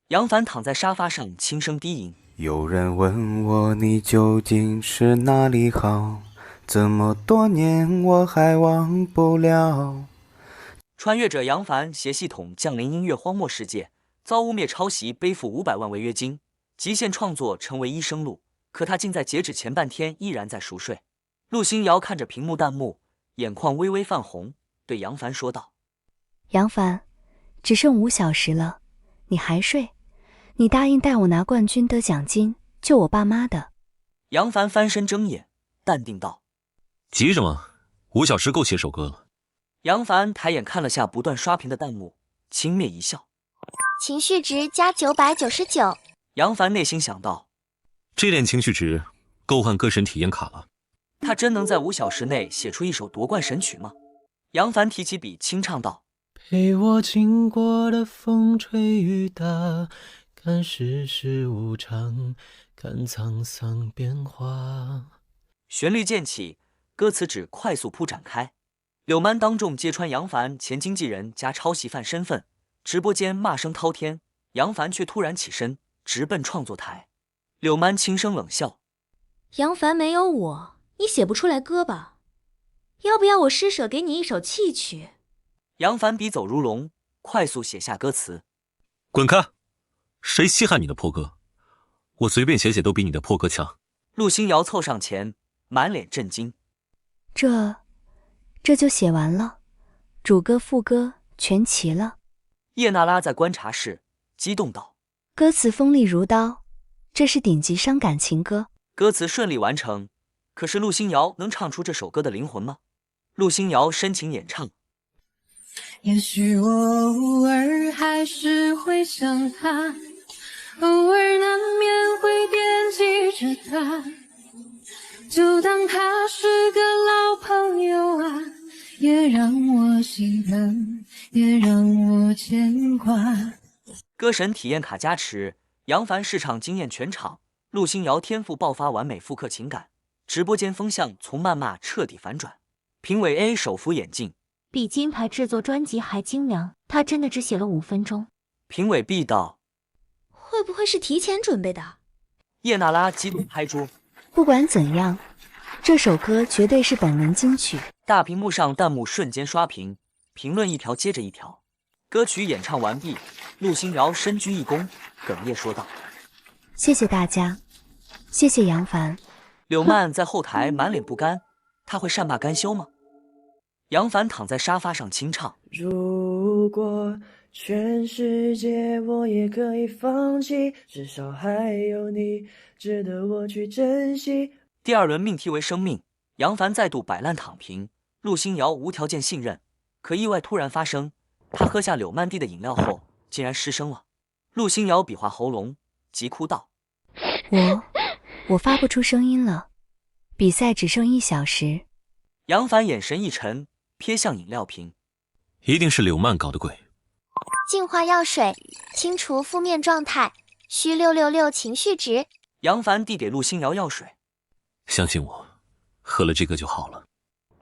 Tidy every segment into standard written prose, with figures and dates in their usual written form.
杨凡躺在沙发上轻声低吟。有人问我你究竟是哪里好，这么多年我还忘不了。穿越者杨凡携系统降临音乐荒漠世界，遭污蔑抄袭，背负500万违约金，极限创作成为医生路。可他竟在截止前半天依然在熟睡。陆星瑶看着屏幕弹幕，眼眶微微泛红，对杨凡说道：杨凡，只剩5小时了，你还睡？你答应带我拿冠军得奖金，救我爸妈的。杨凡翻身睁眼，淡定道：急什么？5小时够写首歌了。杨凡抬眼看了下不断刷屏的弹幕，轻蔑一笑。情绪值加999。杨凡内心想到，这点情绪值够换歌神体验卡了。他真能在5小时内写出一首夺冠神曲吗？杨凡提起笔轻唱道：陪我经过的风吹雨打，看世事无常，看沧桑变化。旋律渐起，歌词指快速铺展开。柳曼当众揭穿杨凡前经纪人加抄袭犯身份，直播间骂声滔天，杨凡却突然起身直奔创作台。柳曼轻声冷笑：杨凡没有我，你写不出来歌吧？要不要我施舍给你一首弃曲？杨凡笔走如龙，快速写下歌词：滚开！谁稀罕你的破歌？我随便写写都比你的破歌强。陆星瑶凑上前，满脸震惊：这就写完了，主歌副歌全齐了。叶娜拉在观察室激动道：歌词锋利如刀，这是顶级伤感情歌。歌词顺利完成，可是陆星瑶能唱出这首歌的灵魂吗？陆星瑶深情演唱：也许我偶尔还是会想他，偶尔难免会惦记着他，就当他是个老朋友啊，也让我心疼，也让我牵挂。歌神体验卡加持，杨凡试唱惊艳全场，陆星瑶天赋爆发，完美复刻情感，直播间风向从谩骂彻底反转。评委 A 手扶眼镜，比金牌制作专辑还精良，他真的只写了5分钟。评委 B 道：会不会是提前准备的？叶娜拉激动拍桌：不管怎样，这首歌绝对是本轮金曲。大屏幕上弹幕瞬间刷屏，评论一条接着一条。歌曲演唱完毕，陆星瑶深鞠一躬，哽咽说道：谢谢大家，谢谢杨凡。柳曼在后台满脸不甘，他会善罢甘休吗？杨凡躺在沙发上轻唱：如果全世界我也可以放弃，至少还有你值得我去珍惜。第2轮命题为生命，杨凡再度摆烂躺平，陆星瑶无条件信任，可意外突然发生，他喝下柳曼递的饮料后竟然失声了。陆星瑶比划喉咙，急哭道：我发不出声音了，比赛只剩1小时。杨凡眼神一沉，瞥向饮料瓶：一定是柳曼搞的鬼。净化药水，清除负面状态，需666情绪值。杨凡递给陆星瑶药水：相信我，喝了这个就好了。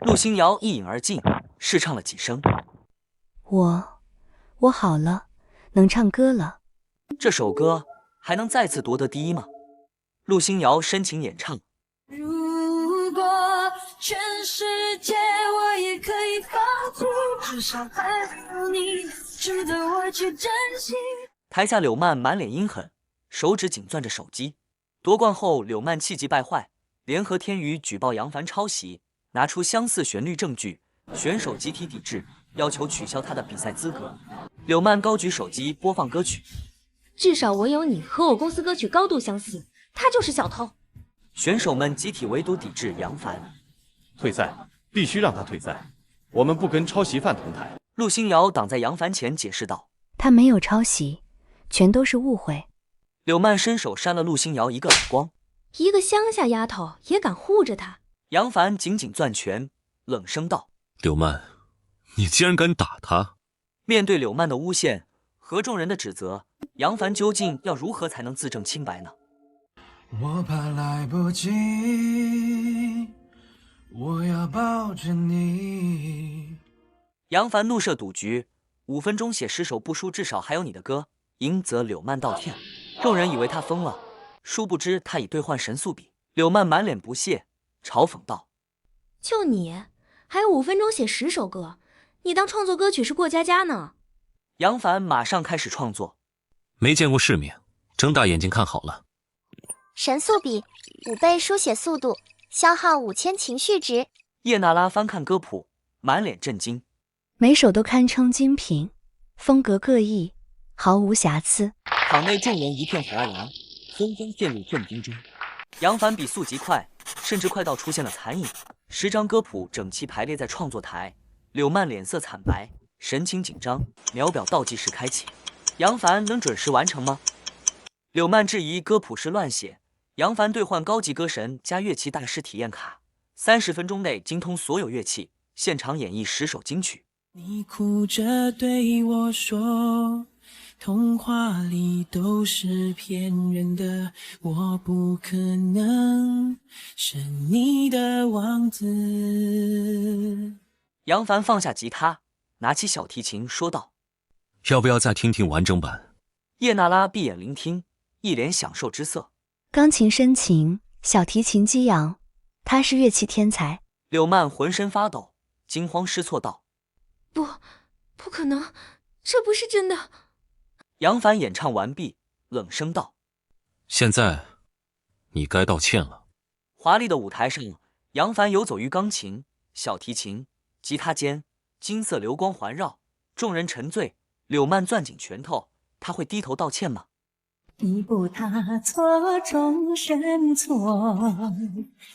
陆星瑶一饮而尽，试唱了几声：我好了，能唱歌了。这首歌还能再次夺得第1吗？陆星瑶深情演唱：如果全世界我也可以放弃，至少还有你值得我去珍惜。台下柳曼满脸阴狠，手指紧攥着手机。夺冠后，柳曼气急败坏，联合天娱举报杨凡抄袭，拿出相似旋律证据，选手集体抵制，要求取消他的比赛资格。柳曼高举手机播放歌曲：至少我有你和我公司歌曲高度相似，他就是小偷。选手们集体围堵抵制杨凡。退赛，必须让他退赛，我们不跟抄袭犯同台。陆星瑶挡在杨凡前解释道：他没有抄袭，全都是误会。柳曼伸手扇了陆星瑶一个耳光：一个乡下丫头也敢护着他？杨凡紧紧攥拳，冷声道：柳曼，你竟然敢打他！面对柳曼的诬陷和众人的指责，杨凡究竟要如何才能自证清白呢？我怕来不及，我要抱着你。杨凡怒设赌局，5分钟写10首不输至少还有你的歌，迎则柳曼道歉。众人以为他疯了，殊不知他已兑换神速笔。柳曼满脸不屑，嘲讽道：“就你，还有5分钟写10首歌，你当创作歌曲是过家家呢？”杨凡马上开始创作。没见过世面，睁大眼睛看好了。神速笔5倍书写速度，消耗5000情绪值。叶娜拉翻看歌谱，满脸震惊，每首都堪称精品，风格各异，毫无瑕疵。场内众人一片哗然，纷纷陷入震惊中。杨凡比速极快，甚至快到出现了残影。10张歌谱整齐排列在创作台，柳曼脸色惨白，神情紧张。秒表倒计时开启，杨凡能准时完成吗？柳曼质疑歌谱是乱写。杨凡兑换高级歌神加乐器大师体验卡，30分钟内精通所有乐器，现场演绎10首金曲。你哭着对我说，童话里都是骗人的，我不可能是你的王子。杨凡放下吉他，拿起小提琴说道：“要不要再听听完整版？”叶娜拉闭眼聆听，一脸享受之色。钢琴深情，小提琴激昂，他是乐器天才。柳曼浑身发抖，惊慌失措道：“不可能，这不是真的。”杨凡演唱完毕，冷声道：“现在，你该道歉了。”华丽的舞台上，杨凡游走于钢琴、小提琴、吉他间，金色流光环绕，众人沉醉。柳曼攥紧拳头，他会低头道歉吗？一步踏错，终身错，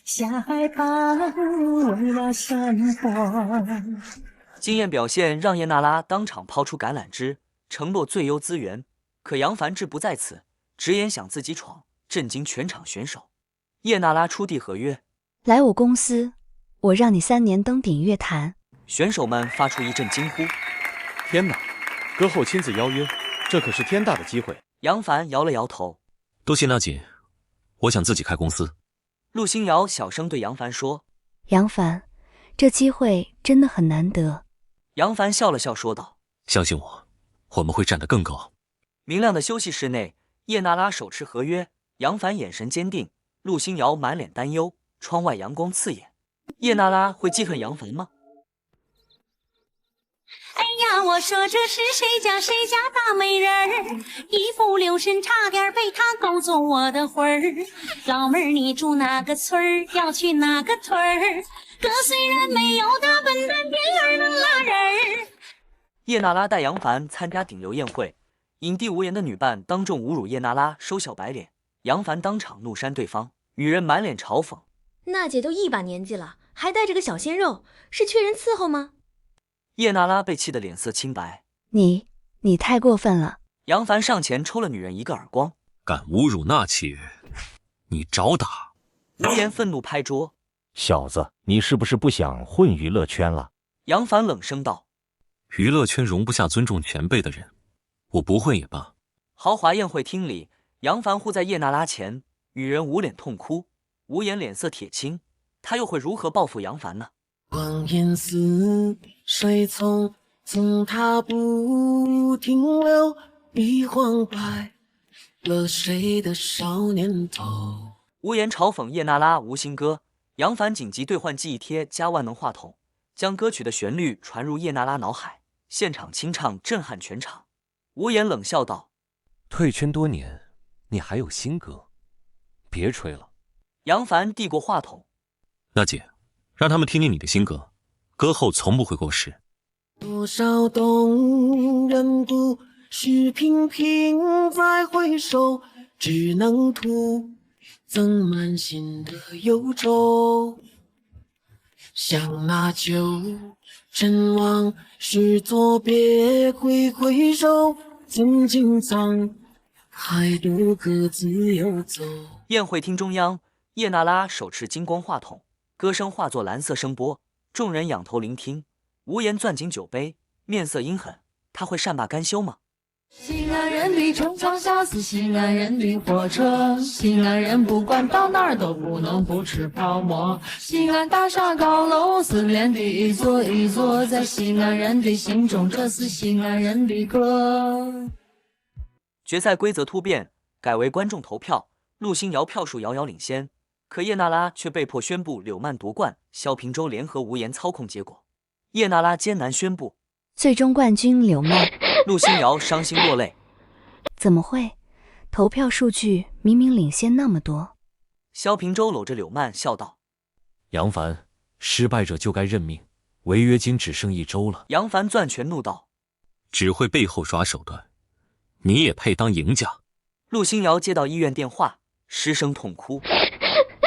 下海旁为了生活。惊艳表现让叶娜拉当场抛出橄榄枝，承诺最优资源。可杨凡志不在此，直言想自己闯，震惊全场选手。叶娜拉出递合约：“来我公司，我让你3年登顶乐坛。”选手们发出一阵惊呼：“天哪！歌后亲自邀约，这可是天大的机会。”杨凡摇了摇头：“多谢娜姐，我想自己开公司。”陆星瑶小声对杨凡说：“杨凡，这机会真的很难得。”杨凡笑了笑说道：“相信我，我们会站得更高。”明亮的休息室内，叶娜拉手持合约，杨凡眼神坚定，陆星瑶满脸担忧。窗外阳光刺眼，叶娜拉会记恨杨凡吗？哎呀，我说这是谁家大美人儿，一不留神差点被他勾走我的魂儿。老妹儿你住哪个村儿，要去哪个屯儿？哥虽然没有大笨蛋，边儿能拉人儿。叶娜拉带杨凡参加顶流宴会，影帝无言的女伴当众侮辱叶娜拉，收小白脸，杨凡当场怒扇对方，女人满脸嘲讽：“娜姐都一把年纪了，还带着个小鲜肉，是缺人伺候吗？”叶娜拉被气得脸色青白：“你太过分了！”杨凡上前抽了女人一个耳光：“敢侮辱娜姐，你找打！”无言愤怒拍桌：“小子，你是不是不想混娱乐圈了？”杨凡冷声道：“娱乐圈容不下尊重前辈的人，我不混也罢。”豪华宴会厅里，杨凡护在叶娜拉前，女人捂脸痛哭，无言脸色铁青，他又会如何报复杨凡呢？光阴似水从他不停留，一晃摆了谁的少年头。无言嘲讽叶娜拉无心歌，杨凡紧急兑换记忆贴加万能话筒，将歌曲的旋律传入叶娜拉脑海，现场清唱震撼全场。无言冷笑道：“退圈多年，你还有新歌？别吹了。”杨凡递过话筒：“娜姐，让他们听听你的新歌，歌后从不会过时。”多少动人故事频频再回首，只能徒增满心的忧愁。想那旧尘往事作别挥挥手，曾经沧海都各自游走。宴会厅中央，叶娜拉手持金光话筒，歌声化作蓝色声波，众人仰头聆听。无言攥紧酒杯，面色阴狠，他会善罢甘休吗？西安人的城墙下是西安人的火车，西安人不管到哪儿都不能不吃泡馍。西安大厦高楼是连的一座一座，在西安人的心中，这是西安人的歌。决赛规则突变，改为观众投票，陆星瑶票数遥遥领先，可叶娜拉却被迫宣布柳曼夺冠，萧平洲联合无言操控结果。叶娜拉艰难宣布最终冠军柳曼，陆星瑶伤心落泪。怎么会？投票数据明明领先那么多。萧平洲搂着柳曼笑道：杨凡，失败者就该认命，违约金只剩1周了。杨凡攥拳怒道：只会背后耍手段，你也配当赢家？陆星瑶接到医院电话，失声痛哭。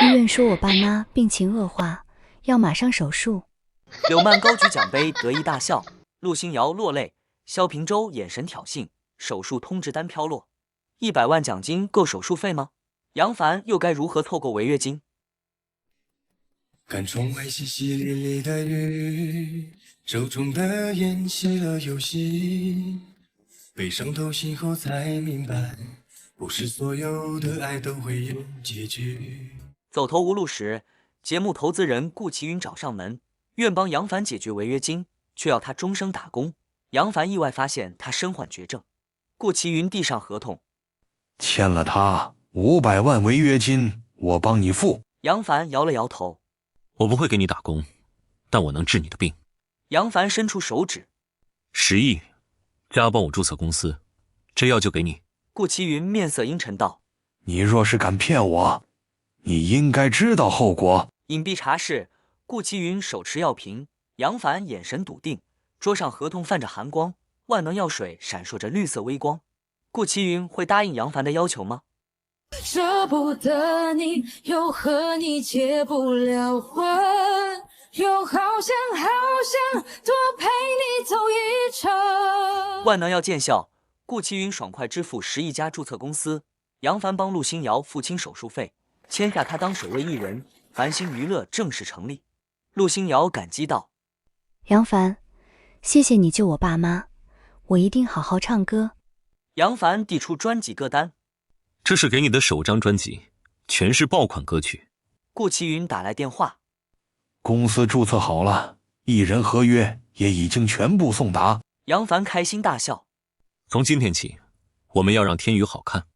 医院说我爸妈病情恶化，要马上手术。柳曼高举奖杯得意大笑，陆星瑶落泪，萧平洲眼神挑衅，手术通知单飘落。100万奖金够手术费吗？杨凡又该如何凑够违约金？看窗外淅淅沥沥的雨，手中的烟熄了又熄，悲伤透心后才明白，不是所有的爱都会有结局。走投无路时，节目投资人顾其云找上门，愿帮杨凡解决违约金，却要他终生打工。杨凡意外发现他身患绝症，顾其云递上合同，欠了他500万违约金，我帮你付。杨凡摇了摇头，我不会给你打工，但我能治你的病。杨凡伸出手指，10亿，加帮我注册公司，这药就给你。顾其云面色阴沉道：你若是敢骗我，你应该知道后果。隐蔽茶室，顾其云手持药瓶，杨凡眼神笃定，桌上合同泛着寒光，万能药水闪烁着绿色微光。顾其云会答应杨凡的要求吗？舍不得你，又和你结不了婚，又好想多陪你走一程。万能药见效，顾其云爽快支付10亿加注册公司，杨凡帮陆星瑶付清手术费，签下他当首位艺人，繁星娱乐正式成立。陆星瑶感激道：杨凡，谢谢你救我爸妈，我一定好好唱歌。杨凡递出专辑歌单，这是给你的首张专辑，全是爆款歌曲。顾其云打来电话，公司注册好了，艺人合约也已经全部送达。杨凡开心大笑，从今天起，我们要让天宇好看。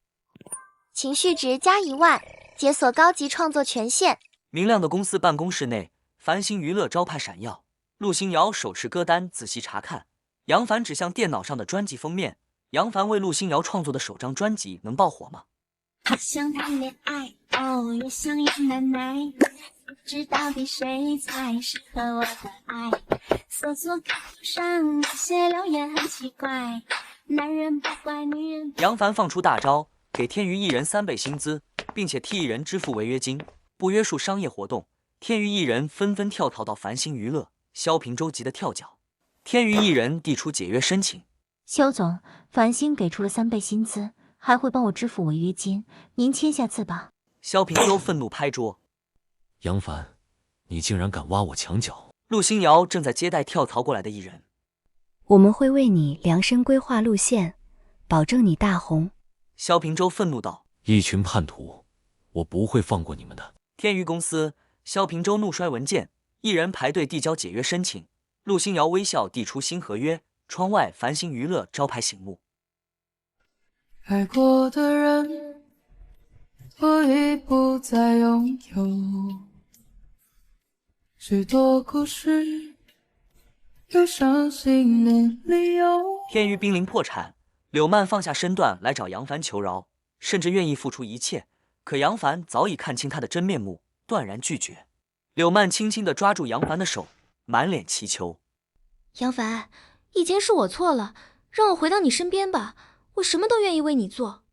情绪值加1万，解锁高级创作权限。明亮的公司办公室内，繁星娱乐招牌闪耀，陆星瑶手持歌单仔细查看，杨凡指向电脑上的专辑封面。杨凡为陆星瑶创作的首张专辑能爆火吗？好想谈恋爱，哦，也想要奶奶，不知到底谁才适合我的爱。搜索卡头上这些留言很奇怪，男人不怪女人。杨凡放出大招，给天娱艺人3倍薪资，并且替艺人支付违约金，不约束商业活动。天娱艺人纷纷跳槽到繁星娱乐，萧平洲急得跳脚。天娱艺人递出解约申请。萧总，繁星给出了3倍薪资，还会帮我支付违约金，您签下字吧。萧平洲愤怒拍桌：杨凡，你竟然敢挖我墙角！陆星瑶正在接待跳槽过来的艺人，我们会为你量身规划路线，保证你大红。萧平洲愤怒道：一群叛徒，我不会放过你们的。天娱公司，萧平洲怒摔文件，艺人排队递交解约申请。陆星瑶微笑递出新合约。窗外繁星娱乐招牌醒目，爱过的人我已不再拥有，许多故事有伤心的理由。天娱濒临破产，柳曼放下身段来找杨凡求饶，甚至愿意付出一切，可杨凡早已看清他的真面目，断然拒绝。柳曼轻轻地抓住杨凡的手，满脸祈求：杨凡，以前是我错了，让我回到你身边吧，我什么都愿意为你做。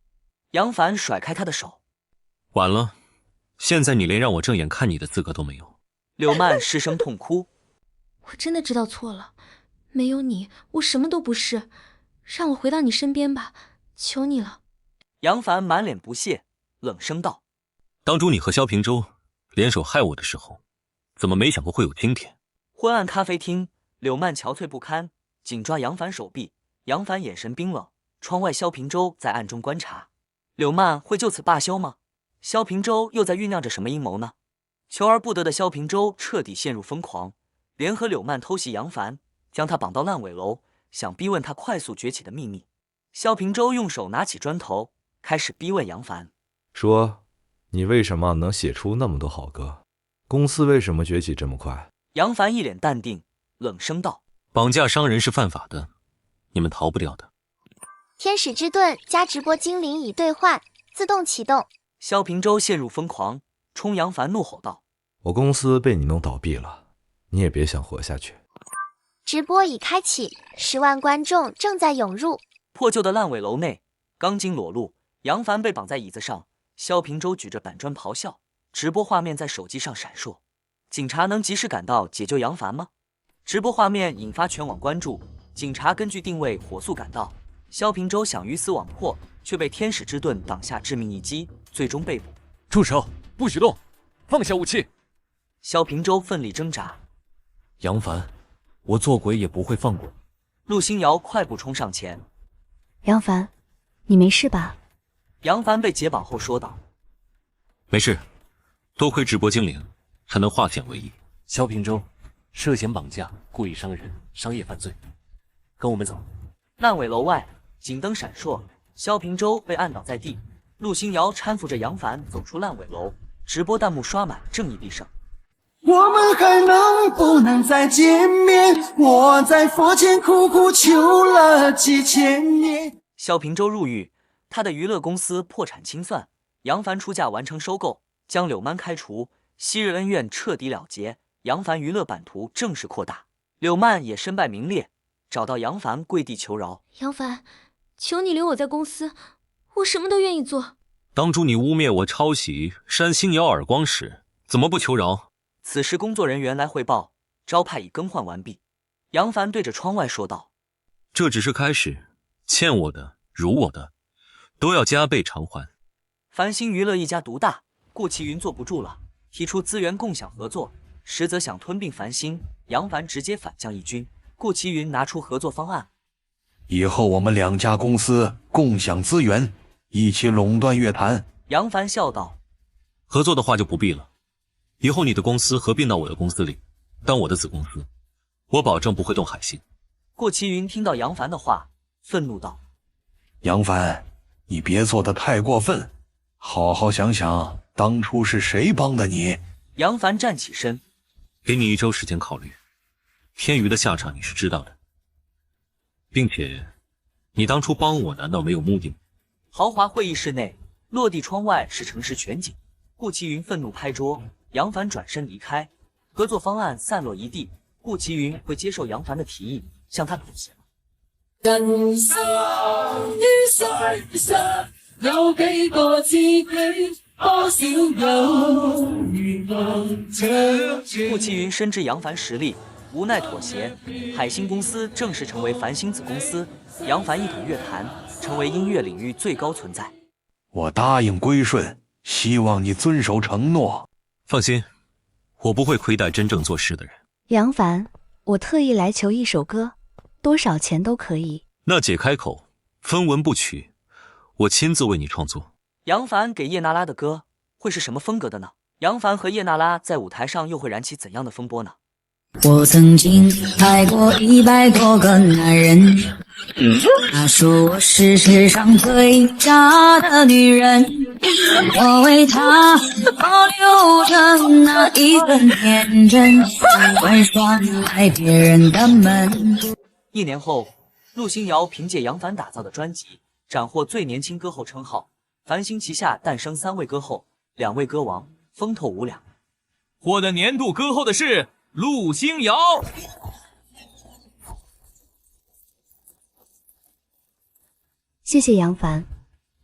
杨凡甩开他的手：晚了，现在你连让我正眼看你的资格都没有。柳曼失声痛哭：我真的知道错了，没有你，我什么都不是，让我回到你身边吧，求你了。杨凡满脸不屑，冷声道：当初你和萧平洲联手害我的时候，怎么没想过会有今天？昏暗咖啡厅，柳曼憔悴不堪，紧抓杨凡手臂，杨凡眼神冰冷。窗外萧平洲在暗中观察，柳曼会就此罢休吗？萧平洲又在酝酿着什么阴谋呢？求而不得的萧平洲彻底陷入疯狂，联合柳曼偷袭杨凡，将他绑到烂尾楼，想逼问他快速崛起的秘密。萧平洲用手拿起砖头，开始逼问杨凡：“说，你为什么能写出那么多好歌？公司为什么崛起这么快？”杨凡一脸淡定，冷声道：“绑架商人是犯法的，你们逃不掉的。”天使之盾加直播精灵已兑换，自动启动。萧平洲陷入疯狂，冲杨凡怒吼道：“我公司被你弄倒闭了，你也别想活下去。”直播已开启，10万观众正在涌入。破旧的烂尾楼内，钢筋裸露，杨凡被绑在椅子上，萧平洲举着板砖咆哮。直播画面在手机上闪烁，警察能及时赶到解救杨凡吗？直播画面引发全网关注，警察根据定位火速赶到。萧平洲想鱼死网破，却被天使之盾挡下致命一击，最终被捕。住手！不许动！放下武器！萧平洲奋力挣扎。杨凡，我做鬼也不会放过你。陆星瑶快步冲上前。杨凡，你没事吧？杨凡被解绑后说道：“没事，多亏直播精灵，才能化险为夷。”萧平洲涉嫌绑架、故意伤人、商业犯罪，跟我们走。烂尾楼外，警灯闪烁，萧平洲被按倒在地，陆星瑶搀扶着杨凡走出烂尾楼。直播弹幕刷满正义必胜。我们还能不能再见面？我在佛前苦苦求了几千年。萧平洲入狱，他的娱乐公司破产清算，杨凡出价完成收购，将柳曼开除，昔日恩怨彻底了结，杨凡娱乐版图正式扩大。柳曼也身败名裂，找到杨凡跪地求饶：“杨凡，求你留我在公司，我什么都愿意做。”当初你污蔑我抄袭扇星瑶耳光时，怎么不求饶？此时工作人员来汇报，招牌已更换完毕。杨凡对着窗外说道：“这只是开始，欠我的、辱我的，都要加倍偿还。”繁星娱乐一家独大，顾其云坐不住了，提出资源共享合作，实则想吞并繁星。杨凡直接反将一军，顾其云拿出合作方案：“以后我们2家公司共享资源，一起垄断乐坛。”杨凡笑道：“合作的话就不必了。以后你的公司合并到我的公司里，当我的子公司，我保证不会动海星。”顾其云听到杨凡的话，愤怒道：“杨凡，你别做得太过分，好好想想当初是谁帮的你。”杨凡站起身：“给你1周时间考虑，天娱的下场你是知道的，并且你当初帮我难道没有目的吗？”豪华会议室内，落地窗外是城市全景。顾其云愤怒拍桌，杨凡转身离开，合作方案散落一地。顾其云会接受杨凡的提议，向他妥协吗？有幾個知己，多少有如夢長。顧其雲深知楊凡實力，無奈妥協。海星公司正式成為繁星子公司，楊凡一統樂壇，成為音樂領域最高存在。我答應歸順，希望你遵守承諾。放心，我不會虧待真正做事的人。杨凡，我特意來求一首歌，多少錢都可以。那姐開口，分文不取，我親自為你創作。杨凡給葉娜拉的歌會是什麼風格的呢？楊凡和葉娜拉在舞台上又會燃起怎樣的風波呢？我曾經愛過100多個男人，他說我是世上最渣的女人，我為他保留着那一份天真，不關上愛別人的門。1年後，陸星瑤憑借楊凡打造的專輯斬獲最年輕歌后稱號，繁星旗下誕生3位歌后，2位歌王，風頭無兩。獲得年度歌后的是陸星瑤。謝謝楊凡，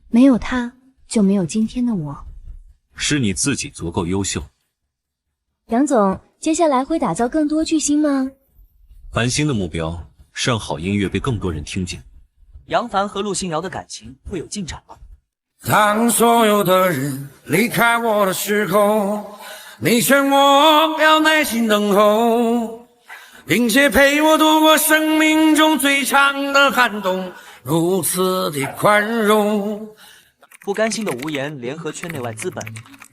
沒有他就沒有今天的我。是你自己足夠優秀。楊總，接下來會打造更多巨星嗎？繁星的目標是讓好音樂被更多人聽見。楊凡和陸星瑤的感情會有進展嗎？當所有的人離開我的時候，你勸我要耐心等候，並且陪我度過生命中最長的寒冬，如此的寬容。不甘心的無言聯合圈內外資本，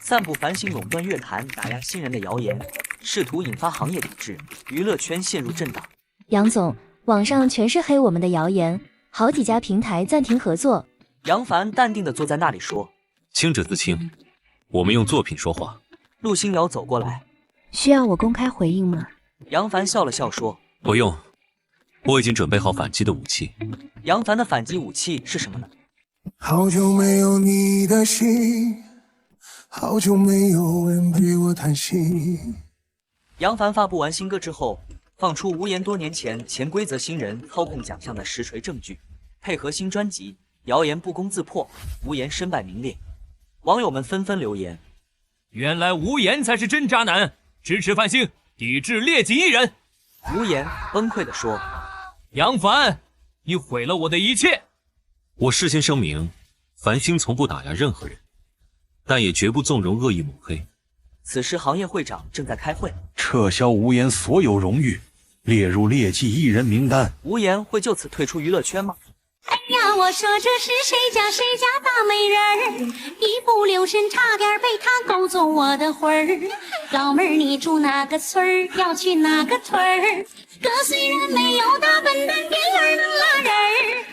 散布繁星壟斷樂壇、打壓新人的謠言，試圖引發行業抵制，娛樂圈陷入震盪。楊總，網上全是黑我們的謠言，好几家平台暂停合作。杨凡淡定地坐在那里说：“清者自清，我们用作品说话。”陆星瑶走过来：“需要我公开回应吗？”杨凡笑了笑说：“不用，我已经准备好反击的武器。”杨凡的反击武器是什么呢？好久没有你的信，好久没有人陪我谈心。杨凡发布完新歌之后，放出无言多年前潜规则新人操控奖项的实锤证据，配合新专辑，谣言不攻自破，无言身败名裂。网友们纷纷留言：“原来无言才是真渣男，支持繁星，抵制劣迹艺人。”无言崩溃地说：“杨凡，你毁了我的一切。”我事先声明，繁星从不打压任何人，但也绝不纵容恶意抹黑。此时行业会长正在开会，撤销无言所有荣誉，列入劣迹艺人名单。无言会就此退出娱乐圈吗？哎呀，我说这是谁家大美人儿，一不留神差点被他勾走我的魂儿。老妹儿你住哪个村儿，要去哪个屯儿？哥虽然没有大笨蛋，变儿能拉人儿。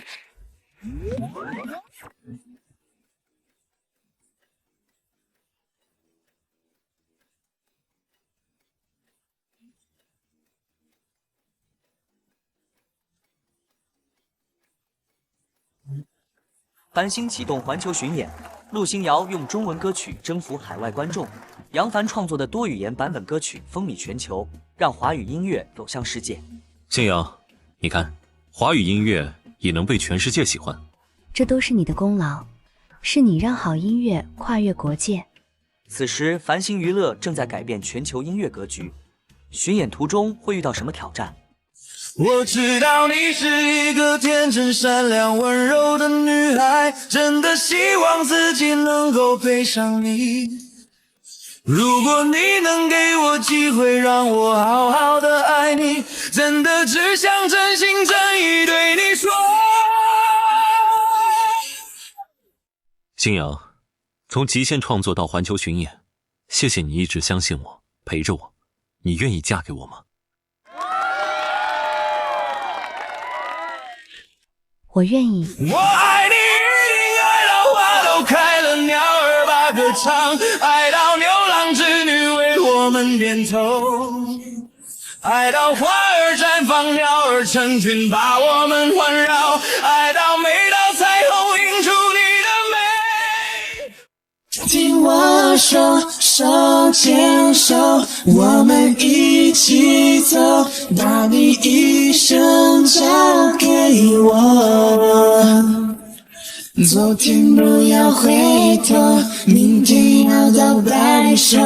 繁星启动环球巡演，陆星瑶用中文歌曲征服海外观众，杨凡创作的多语言版本歌曲风靡全球，让华语音乐走向世界。星瑶，你看，华语音乐也能被全世界喜欢，这都是你的功劳，是你让好音乐跨越国界。此时，繁星娱乐正在改变全球音乐格局，巡演途中会遇到什么挑战？我知道你是一个天真善良温柔的女孩，真的希望自己能够配上你。如果你能给我机会让我好好的爱你，真的只想真心真意对你说。星瑶，从极限创作到环球巡演，谢谢你一直相信我，陪着我，你愿意嫁给我吗？我愿意。我爱你，爱到花都开了，鸟儿把歌唱，爱到牛郎织女为我们点头，爱到花儿绽放，鸟儿成群把我们环绕，爱到每道彩虹映出你的美。听我说，手牵手，我们一起走，把你一生交给我。昨天不要回头，明天要到白首，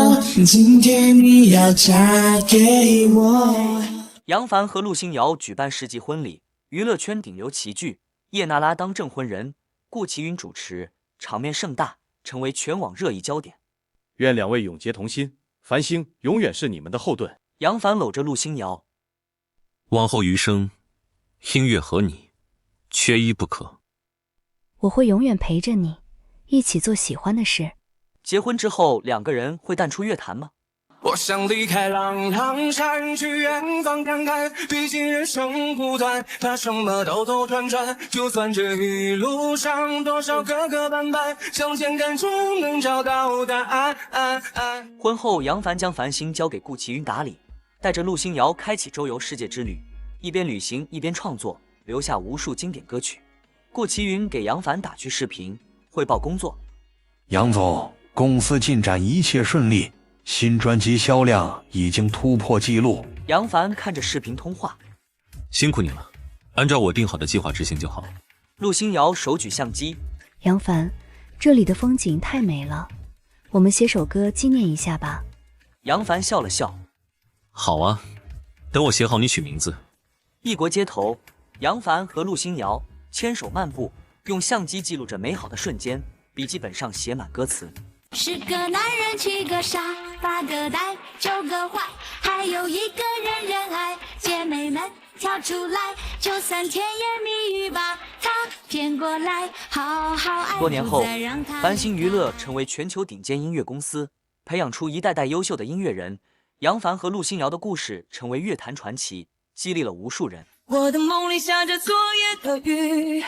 今天你要嫁给我。杨凡和陆星瑶举办世纪婚礼，娱乐圈顶流齐聚，叶娜拉当证婚人，顾其云主持，场面盛大，成为全网热议焦点。愿两位永结同心，繁星永远是你们的后盾。杨凡搂着陆星瑶，往后余生，音乐和你缺一不可。我会永远陪着你，一起做喜欢的事。结婚之后，两个人会淡出乐坛吗？我想离开朗朗山，去远方看看，毕竟人生苦短，怕什么兜兜转转，就算这一路上多少磕磕绊绊，向前看终能找到答案。婚后，杨凡将繁星交给顾其云打理，带着陆星瑶开启周游世界之旅，一边旅行一边创作，留下无数经典歌曲。顾其云给杨凡打去视频，汇报工作。杨总，公司进展一切顺利，新专辑销量已经突破纪录。杨凡看着视频通话，辛苦你了，按照我定好的计划执行就好。陆星瑶手举相机，杨凡，这里的风景太美了，我们写首歌纪念一下吧。杨凡笑了笑，好啊，等我写好你取名字。异国街头，杨凡和陆星瑶牵手漫步，用相机记录着美好的瞬间，笔记本上写满歌词。10个男人7个傻8个呆9个坏，还有1个人人爱，姐妹们跳出来，就算甜言蜜语把他骗过来，好好爱。多年后，繁星娱乐成为全球顶尖音乐公司，培养出一代代优秀的音乐人。杨凡和陆星瑶的故事成为乐坛传奇，激励了无数人。我的梦里下着昨夜的雨，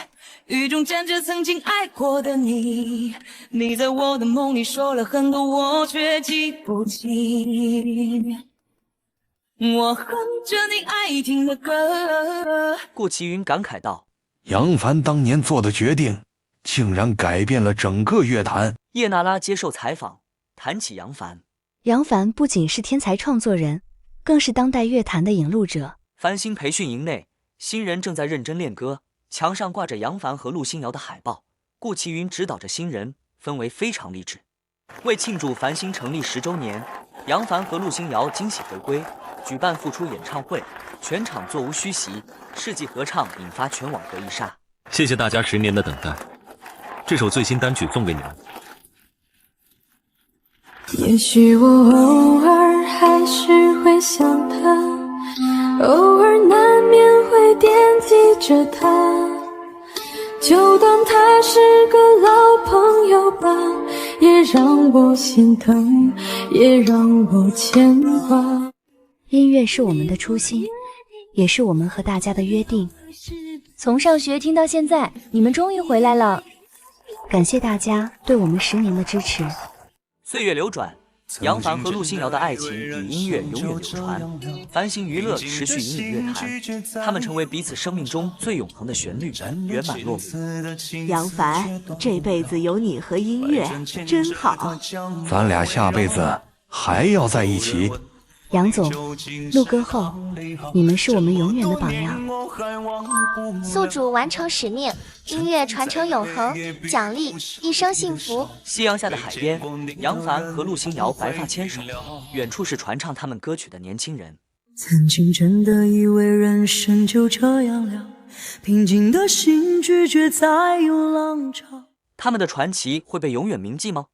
雨中站着曾经爱过的你。你在我的梦里说了很多，我却记不清。我哼着你爱听的歌。顾其云感慨道：杨凡当年做的决定，竟然改变了整个乐坛。叶娜拉接受采访，谈起杨凡。杨凡不仅是天才创作人，更是当代乐坛的引路者。繁星培训营内，新人正在认真练歌，墙上挂着杨凡和陆星瑶的海报。顾其云指导着新人，氛围非常励志。为庆祝繁星成立10周年，杨凡和陆星瑶惊喜回归，举办复出演唱会，全场座无虚席，世纪合唱引发全网格一杀。谢谢大家10年的等待，这首最新单曲送给你们。也许我偶尔还是会想他，偶尔难免会惦记着他，就当他是个老朋友吧，也让我心疼，也让我牵挂。音乐是我们的初心，也是我们和大家的约定。从上学听到现在，你们终于回来了，感谢大家对我们10年的支持。岁月流转，杨凡和陆星瑶的爱情与音乐永远流传，繁星娱乐持续引领乐坛，他们成为彼此生命中最永恒的旋律，圆满落幕。杨凡，这辈子有你和音乐真好，咱俩下辈子还要在一起。杨总，录歌后，你们是我们永远的榜样。宿主完成使命，音乐传承永恒，奖励一生幸福。夕阳下的海边，杨凡和陆星瑶白发牵手，远处是传唱他们歌曲的年轻人。曾经真的以为人生就这样了，平静的心拒绝再有浪潮。他们的传奇会被永远铭记吗？